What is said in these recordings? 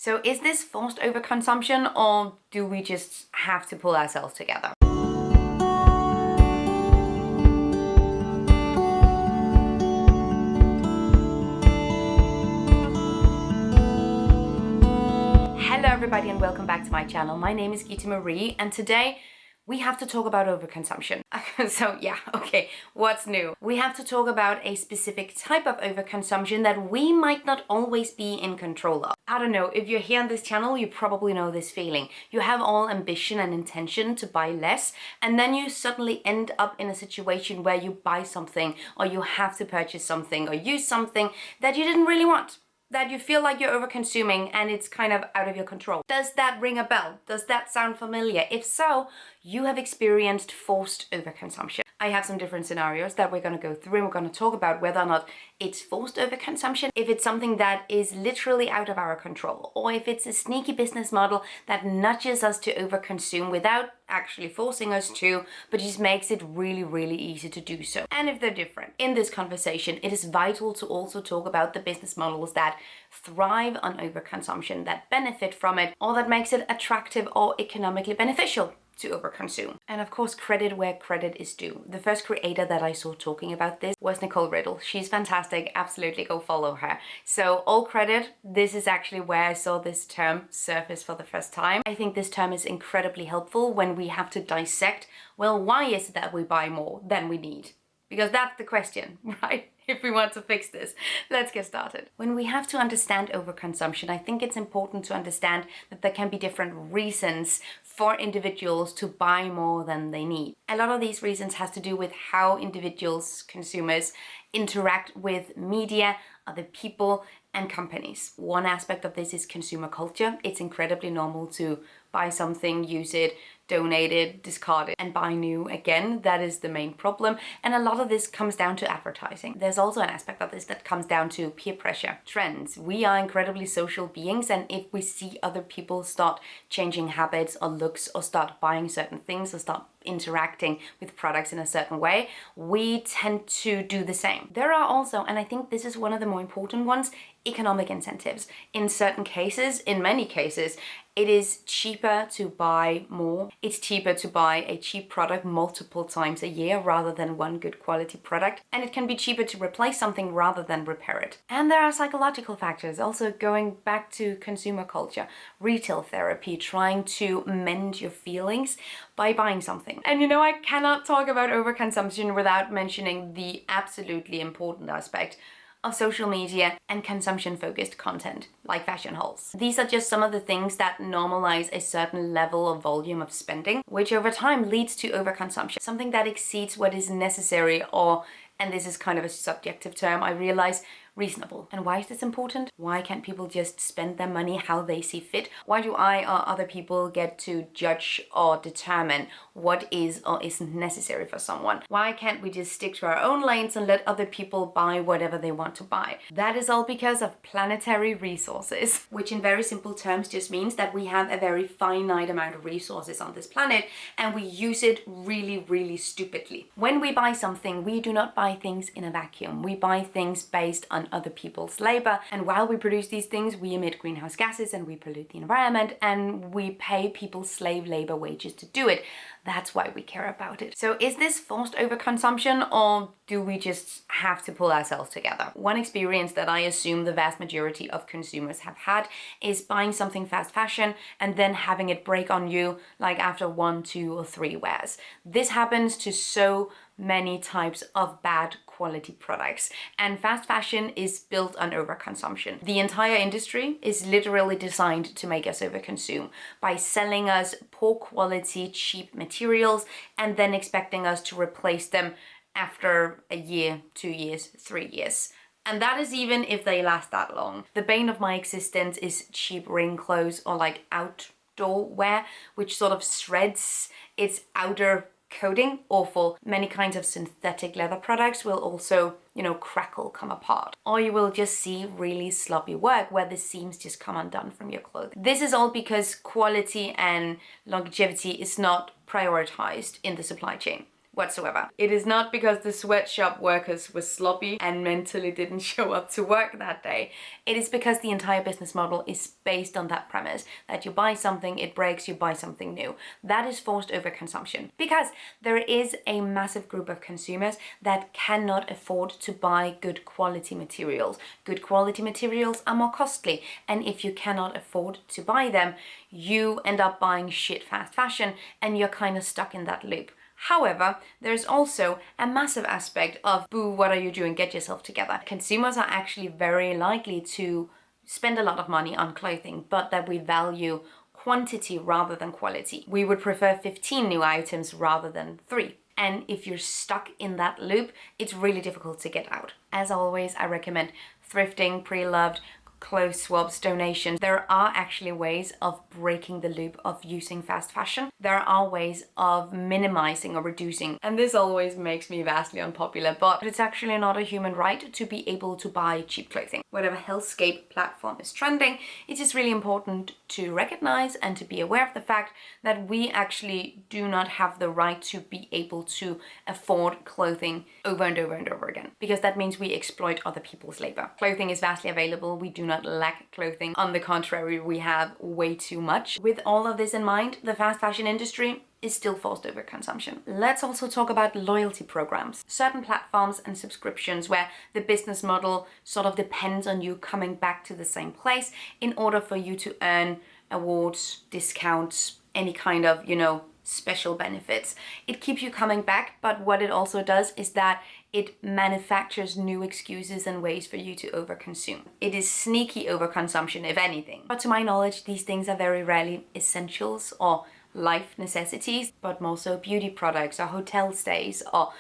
So is this forced overconsumption, or do we just have to pull ourselves together? Hello everybody and welcome back to my channel. My name is Gita Marie and today we have to talk about overconsumption. So yeah, okay, what's new? We have to talk about a specific type of overconsumption that we might not always be in control of. I don't know, if you're here on this channel, you probably know this feeling. You have all ambition and intention to buy less, and then you suddenly end up in a situation where you buy something, or you have to purchase something, or use something that you didn't really want, that you feel like you're over-consuming and it's kind of out of your control. Does that ring a bell? Does that sound familiar? If so, you have experienced forced overconsumption. I have some different scenarios that we're going to go through, and we're going to talk about whether or not it's forced overconsumption, if it's something that is literally out of our control, or if it's a sneaky business model that nudges us to overconsume without actually forcing us to, but just makes it really, really easy to do so. And if they're different. In this conversation, it is vital to also talk about the business models that thrive on overconsumption, that benefit from it, or that makes it attractive or economically beneficial to overconsume. And of course, credit where credit is due. The first creator that I saw talking about this was Nicole Riddle. She's fantastic, absolutely go follow her. So all credit, this is actually where I saw this term surface for the first time. I think this term is incredibly helpful when we have to dissect, well, why is it that we buy more than we need? Because that's the question, right? If we want to fix this. Let's get started. When we have to understand overconsumption, I think it's important to understand that there can be different reasons for individuals to buy more than they need. A lot of these reasons has to do with how individuals, consumers, interact with media, other people, and companies. One aspect of this is consumer culture. It's incredibly normal to buy something, use it, donate it, discard it, and buy new again. That is the main problem. And a lot of this comes down to advertising. There's also an aspect of this that comes down to peer pressure, trends. We are incredibly social beings, and if we see other people start changing habits or looks, or start buying certain things, or start interacting with products in a certain way, we tend to do the same. There are also, and I think this is one of the more important ones, economic incentives. In certain cases, in many cases, it is cheaper to buy more. It's cheaper to buy a cheap product multiple times a year rather than one good quality product. And it can be cheaper to replace something rather than repair it. And there are psychological factors, also going back to consumer culture, retail therapy, trying to mend your feelings by buying something. And you know, I cannot talk about overconsumption without mentioning the absolutely important aspect of social media and consumption-focused content, like fashion hauls. These are just some of the things that normalize a certain level of volume of spending, which over time leads to overconsumption, something that exceeds what is necessary, or, and this is kind of a subjective term, I realize, reasonable. And why is this important? Why can't people just spend their money how they see fit? Why do I or other people get to judge or determine what is or isn't necessary for someone? Why can't we just stick to our own lanes and let other people buy whatever they want to buy? That is all because of planetary resources, which in very simple terms just means that we have a very finite amount of resources on this planet, and we use it really, really stupidly. When we buy something, we do not buy things in a vacuum. We buy things based on other people's labor, and while we produce these things, we emit greenhouse gases and we pollute the environment, and we pay people slave labor wages to do it. That's why we care about it. So is this forced overconsumption, or do we just have to pull ourselves together? One experience that I assume the vast majority of consumers have had is buying something fast fashion and then having it break on you like after 1, 2, or 3 wears. This happens to so many types of bad quality products, and fast fashion is built on overconsumption. The entire industry is literally designed to make us overconsume by selling us poor quality, cheap materials and then expecting us to replace them after a year, 2 years, 3 years. And that is even if they last that long. The bane of my existence is cheap rain clothes, or like outdoor wear, which sort of shreds its outer coating. Awful. Many kinds of synthetic leather products will also, you know, crackle, come apart. Or you will just see really sloppy work where the seams just come undone from your clothing. This is all because quality and longevity is not prioritized in the supply chain. whatsoever. It is not because the sweatshop workers were sloppy and mentally didn't show up to work that day. It is because the entire business model is based on that premise that you buy something, it breaks, you buy something new. That is forced overconsumption because there is a massive group of consumers that cannot afford to buy good quality materials. Good quality materials are more costly, and if you cannot afford to buy them, you end up buying shit fast fashion and you're kind of stuck in that loop. However, there's also a massive aspect of, boo, what are you doing? Get yourself together. Consumers are actually very likely to spend a lot of money on clothing, but that we value quantity rather than quality. We would prefer 15 new items rather than 3. And if you're stuck in that loop, it's really difficult to get out. As always, I recommend thrifting, pre-loved, clothes swaps, donations. There are actually ways of breaking the loop of using fast fashion. There are ways of minimizing or reducing. And this always makes me vastly unpopular, but it's actually not a human right to be able to buy cheap clothing. Whatever hellscape platform is trending, it is really important to recognize and to be aware of the fact that we actually do not have the right to be able to afford clothing over and over and over again, because that means we exploit other people's labor. Clothing is vastly available. We do not lack clothing. On the contrary, we have way too much. With all of this in mind, the fast fashion industry is still forced overconsumption. Let's also talk about loyalty programs. Certain platforms and subscriptions where the business model sort of depends on you coming back to the same place in order for you to earn awards, discounts, any kind of, special benefits. It keeps you coming back, but what it also does is that it manufactures new excuses and ways for you to overconsume. It is sneaky overconsumption, if anything. But to my knowledge, these things are very rarely essentials or life necessities, but more so beauty products or hotel stays or,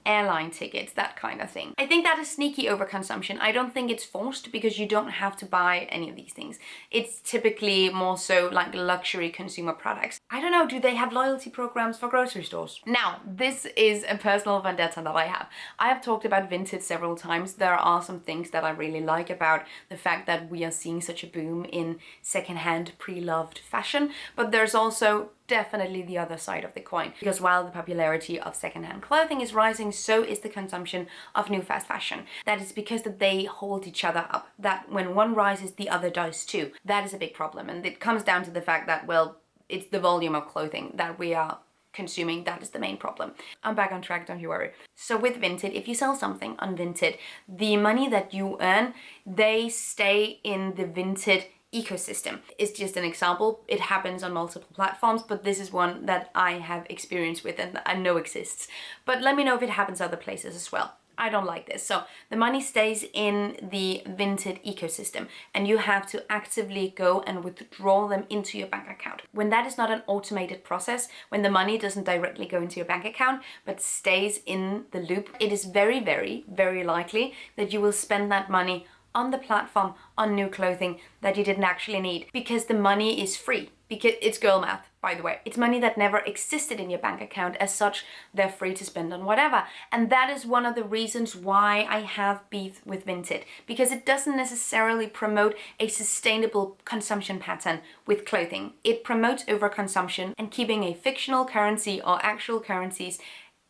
airline tickets, that kind of thing. I think that is sneaky overconsumption. I don't think it's forced because you don't have to buy any of these things. It's typically more so like luxury consumer products. I don't know, do they have loyalty programs for grocery stores? Now, this is a personal vendetta that I have. I have talked about Vinted several times. There are some things that I really like about the fact that we are seeing such a boom in secondhand pre-loved fashion, but there's also definitely the other side of the coin, because while the popularity of secondhand clothing is rising, so is the consumption of new fast fashion. That is because that they hold each other up, that when one rises, the other does too. That is a big problem, and it comes down to the fact that, well, it's the volume of clothing that we are consuming that is the main problem. I'm back on track, don't you worry. So with Vinted, if you sell something on Vinted, the money that you earn, they stay in the Vinted ecosystem. It's just an example. It happens on multiple platforms, but this is one that I have experience with and I know exists. But let me know if it happens other places as well. I don't like this. So the money stays in the Vinted ecosystem and you have to actively go and withdraw them into your bank account. When that is not an automated process, when the money doesn't directly go into your bank account but stays in the loop, it is very, very, very likely that you will spend that money on the platform on new clothing that you didn't actually need, because the money is free. Because it's girl math, by the way. It's money that never existed in your bank account. As such, they're free to spend on whatever. And that is one of the reasons why I have beef with Vinted, because it doesn't necessarily promote a sustainable consumption pattern with clothing. It promotes overconsumption and keeping a fictional currency or actual currencies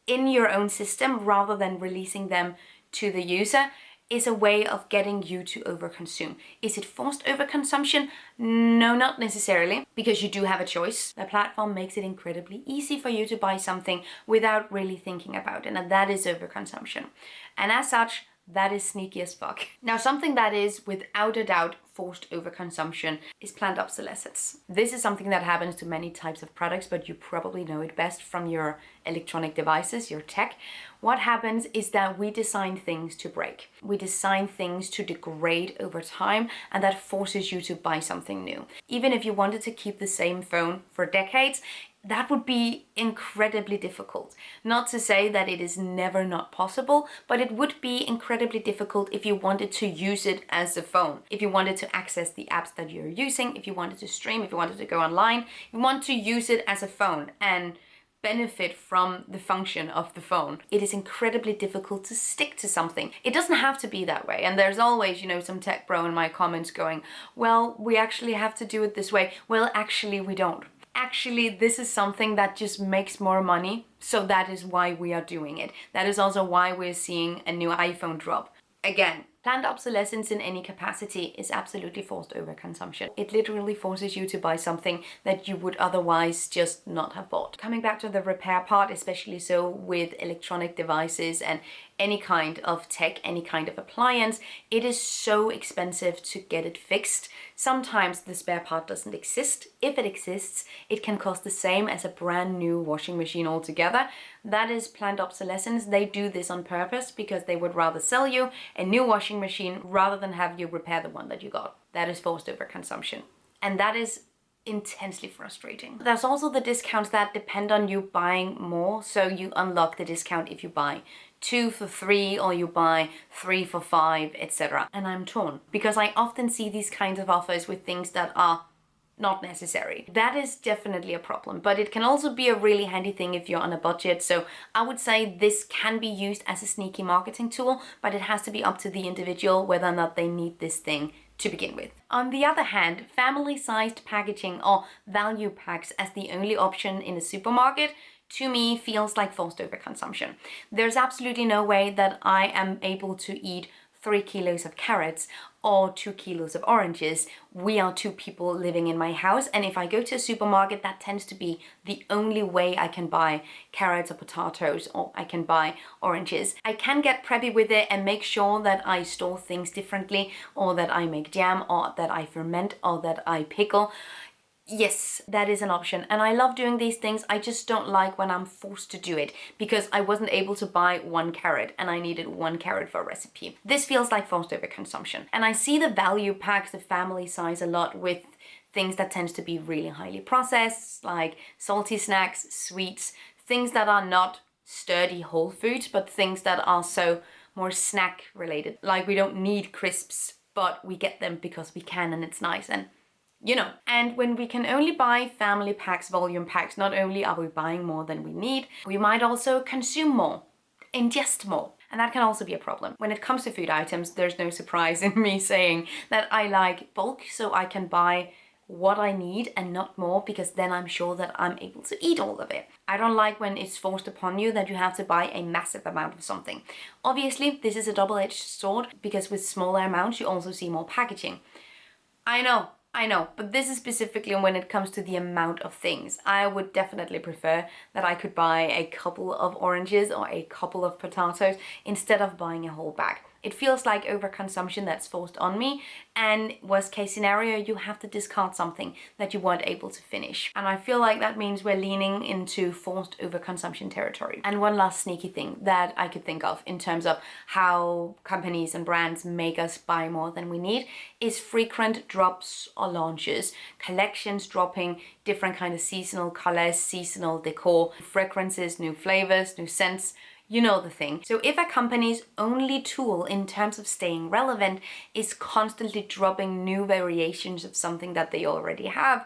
in your own system rather than releasing them to the user is a way of getting you to overconsume. Is it forced overconsumption? No, not necessarily, because you do have a choice. The platform makes it incredibly easy for you to buy something without really thinking about it, and that is overconsumption. And as such, that is sneaky as fuck. Now, something that is without a doubt forced overconsumption is planned obsolescence. This is something that happens to many types of products, but you probably know it best from your electronic devices, your tech. What happens is that we design things to break. We design things to degrade over time, and that forces you to buy something new. Even if you wanted to keep the same phone for decades, that would be incredibly difficult. Not to say that it is never not possible, but it would be incredibly difficult if you wanted to use it as a phone. If you wanted to access the apps that you're using, if you wanted to stream, if you wanted to go online, you want to use it as a phone and benefit from the function of the phone. It is incredibly difficult to stick to something. It doesn't have to be that way. And there's always, some tech bro in my comments going, well, we actually have to do it this way. Well, actually we don't. actually this is something that just makes more money, so that is why we are doing it. That is also why we're seeing a new iPhone drop. Again, planned obsolescence in any capacity is absolutely forced overconsumption. It literally forces you to buy something that you would otherwise just not have bought. Coming back to the repair part, especially so with electronic devices and any kind of tech, any kind of appliance, it is so expensive to get it fixed. Sometimes the spare part doesn't exist. If it exists, it can cost the same as a brand new washing machine altogether. That is planned obsolescence. They do this on purpose because they would rather sell you a new washing machine rather than have you repair the one that you got. That is forced overconsumption. And that is intensely frustrating. There's also the discounts that depend on you buying more. So you unlock the discount if you buy 2 for 3 or you buy 3 for 5, etc. And I'm torn because I often see these kinds of offers with things that are not necessary. That is definitely a problem, but it can also be a really handy thing if you're on a budget. So I would say this can be used as a sneaky marketing tool, but it has to be up to the individual whether or not they need this thing to begin with. On the other hand, family-sized packaging or value packs as the only option in a supermarket, to me, feels like forced overconsumption. There's absolutely no way that I am able to eat 3 kilos of carrots or 2 kilos of oranges. We are 2 people living in my house, and if I go to a supermarket, that tends to be the only way I can buy carrots or potatoes, or I can buy oranges. I can get preppy with it and make sure that I store things differently, or that I make jam, or that I ferment, or that I pickle. Yes, that is an option, and I love doing these things. I just don't like when I'm forced to do it because I wasn't able to buy 1 carrot and I needed 1 carrot for a recipe. This feels like forced overconsumption. And I see the value packs, the family size, a lot with things that tends to be really highly processed, like salty snacks, sweets, things that are not sturdy whole foods, but things that are so more snack related. Like we don't need crisps, but we get them because we can and it's nice, and you know. And when we can only buy family packs, volume packs, not only are we buying more than we need, we might also consume more, ingest more. And that can also be a problem. When it comes to food items, there's no surprise in me saying that I like bulk, so I can buy what I need and not more, because then I'm sure that I'm able to eat all of it. I don't like when it's forced upon you that you have to buy a massive amount of something. Obviously, this is a double-edged sword because with smaller amounts, you also see more packaging. I know, but this is specifically when it comes to the amount of things. I would definitely prefer that I could buy a couple of oranges or a couple of potatoes instead of buying a whole bag. It feels like overconsumption that's forced on me, and worst case scenario, you have to discard something that you weren't able to finish. And I feel like that means we're leaning into forced overconsumption territory. And one last sneaky thing that I could think of in terms of how companies and brands make us buy more than we need is frequent drops or launches, collections dropping, different kind of seasonal colors, seasonal decor, fragrances, new flavors, new scents. You know the thing. So if a company's only tool in terms of staying relevant is constantly dropping new variations of something that they already have,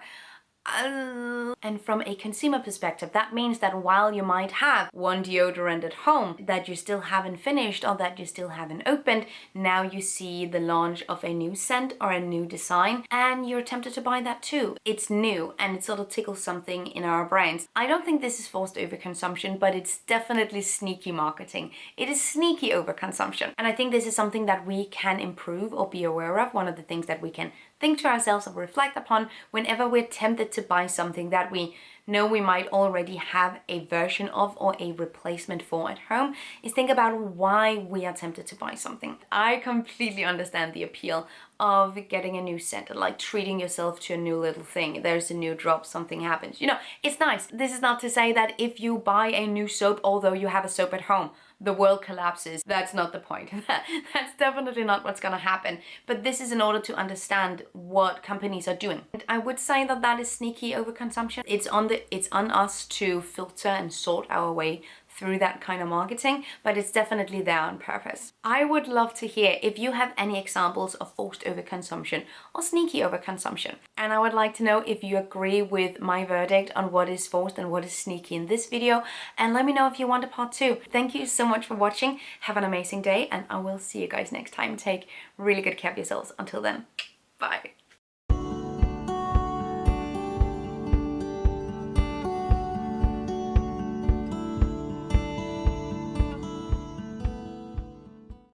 and from a consumer perspective, that means that while you might have one deodorant at home that you still haven't finished or that you still haven't opened, now you see the launch of a new scent or a new design and you're tempted to buy that too. It's new and it sort of tickles something in our brains. I don't think this is forced overconsumption, but it's definitely sneaky marketing. It is sneaky overconsumption. And I think this is something that we can improve or be aware of. One of the things that we can think to ourselves or reflect upon whenever we're tempted to buy something that we know we might already have a version of or a replacement for at home is think about why we are tempted to buy something. I completely understand the appeal of getting a new scent, like treating yourself to a new little thing. There's a new drop, something happens. You know, it's nice. This is not to say that if you buy a new soap, although you have a soap at home, the world collapses. That's not the point. That's definitely not what's gonna happen. But this is in order to understand what companies are doing. And I would say that that is sneaky overconsumption. It's on us to filter and sort our way through that kind of marketing, but it's definitely there on purpose. I would love to hear if you have any examples of forced overconsumption or sneaky overconsumption. And I would like to know if you agree with my verdict on what is forced and what is sneaky in this video. And let me know if you want a part 2. Thank you so much for watching. Have an amazing day and I will see you guys next time. Take really good care of yourselves. Until then, bye.